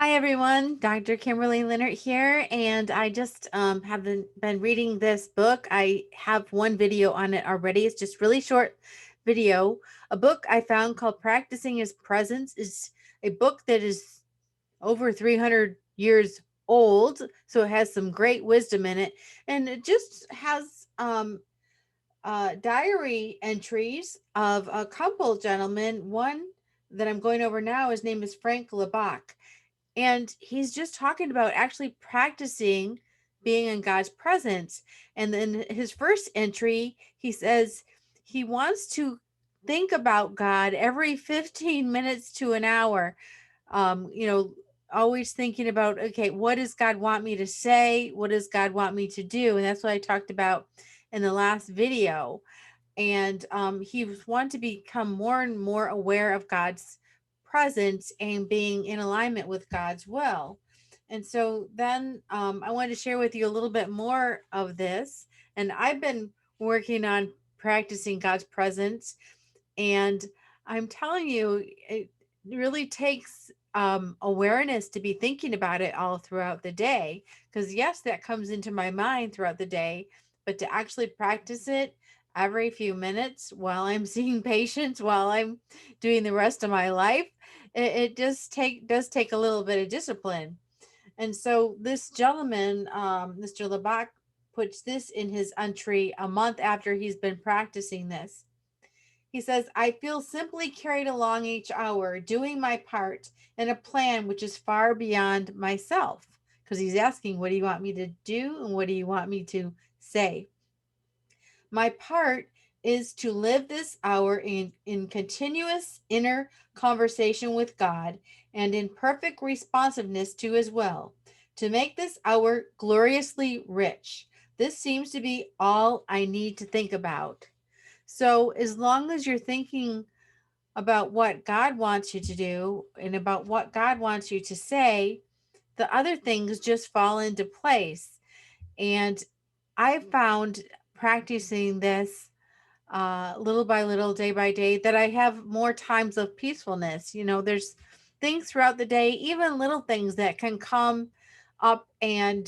Hi everyone, Dr. Kimberley Linert here, and I just have been reading this book. I have one video on it already. It's just really short video. A book I found called Practicing His Presence is a book that is over 300 years old, so it has some great wisdom in it, and it just has diary entries of a couple gentlemen. One that I'm going over now, his name is Frank Laubach. And he's just talking about actually practicing being in God's presence. And then his first entry, he says he wants to think about God every 15 minutes to an hour. Um, you know, Always thinking about, okay, what does God want me to say? What does God want me to do? And that's what I talked about in the last video. And he was wanting to become more and more aware of God's presence and being in alignment with God's will. And so then I wanted to share with you a little bit more of this. And I've been working on practicing God's presence. And I'm telling you, it really takes awareness to be thinking about it all throughout the day. Because, yes, that comes into my mind throughout the day, but to actually practice it every few minutes while I'm seeing patients, while I'm doing the rest of my life, it just does take a little bit of discipline. And so this gentleman, Mr. Labak, puts this in his entry a month after he's been practicing this. He says, I feel simply carried along each hour, doing my part in a plan which is far beyond myself. Because he's asking, what do you want me to do? And what do you want me to say? My part is to live this hour in continuous inner conversation with God and in perfect responsiveness to his will, to make this hour gloriously rich. This seems to be all I need to think about. So, as long as you're thinking about what God wants you to do and about what God wants you to say, the other things just fall into place. And I found practicing this little by little, day by day, that I have more times of peacefulness. There's things throughout the day, even little things that can come up and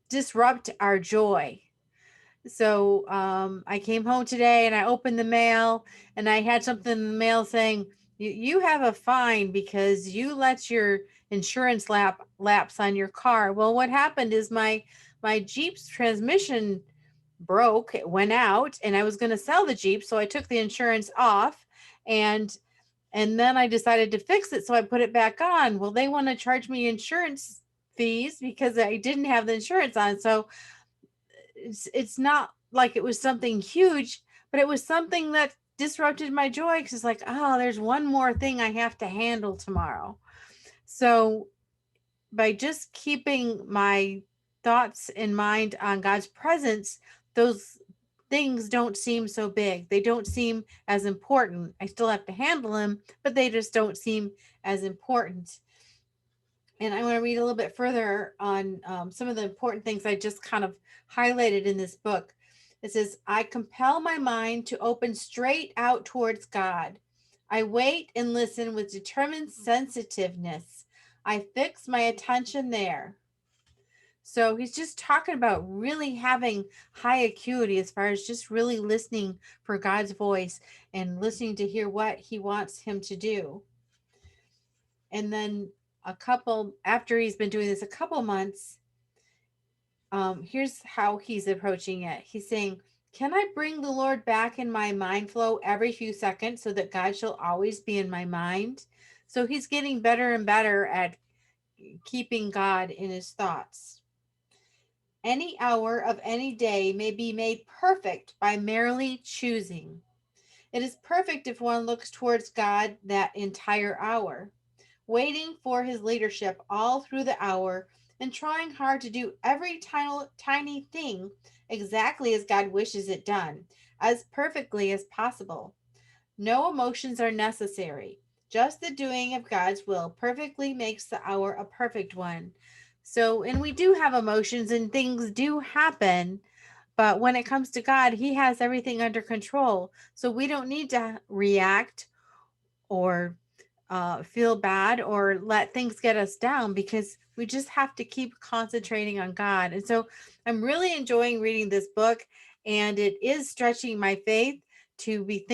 disrupt our joy. So I came home today and I opened the mail and I had something in the mail saying, you have a fine because you let your insurance lapse on your car. Well, what happened is my Jeep's transmission broke, it went out, and I was going to sell the Jeep, so I took the insurance off, and then I decided to fix it, so I put it back on. Well, they want to charge me insurance fees because I didn't have the insurance on. So it's not like it was something huge, but it was something that disrupted my joy, because it's like, oh, there's one more thing I have to handle tomorrow. So by just keeping my thoughts in mind on God's presence, those things don't seem so big. They don't seem as important. I still have to handle them, but they just don't seem as important. And I want to read a little bit further on some of the important things I just kind of highlighted in this book. It says, I compel my mind to open straight out towards God. I wait and listen with determined sensitiveness. I fix my attention there. So he's just talking about really having high acuity as far as just really listening for God's voice and listening to hear what he wants him to do. And then after he's been doing this a couple months, here's how he's approaching it. He's saying, can I bring the Lord back in my mind flow every few seconds so that God shall always be in my mind? So he's getting better and better at keeping God in his thoughts. Any hour of any day may be made perfect by merely choosing. It is perfect if one looks towards God that entire hour, waiting for his leadership all through the hour and trying hard to do every tiny thing exactly as God wishes it done, as perfectly as possible. No emotions are necessary. Just the doing of God's will perfectly makes the hour a perfect one. So, and we do have emotions and things do happen, but when it comes to God, he has everything under control. So we don't need to react or feel bad or let things get us down, because we just have to keep concentrating on God. And so I'm really enjoying reading this book, and it is stretching my faith to be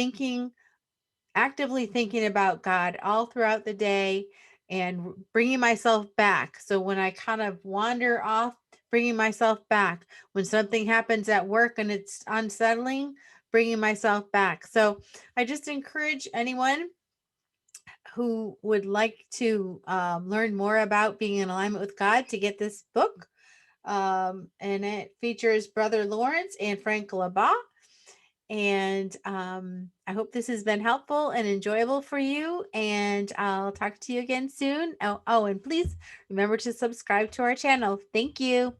actively thinking about God all throughout the day and bringing myself back. So when I kind of wander off, bringing myself back. When something happens at work and it's unsettling, bringing myself back. So I just encourage anyone who would like to learn more about being in alignment with God to get this book. And it features Brother Lawrence and Frank Laubach. And I hope this has been helpful and enjoyable for you. And I'll talk to you again soon. And please remember to subscribe to our channel. Thank you.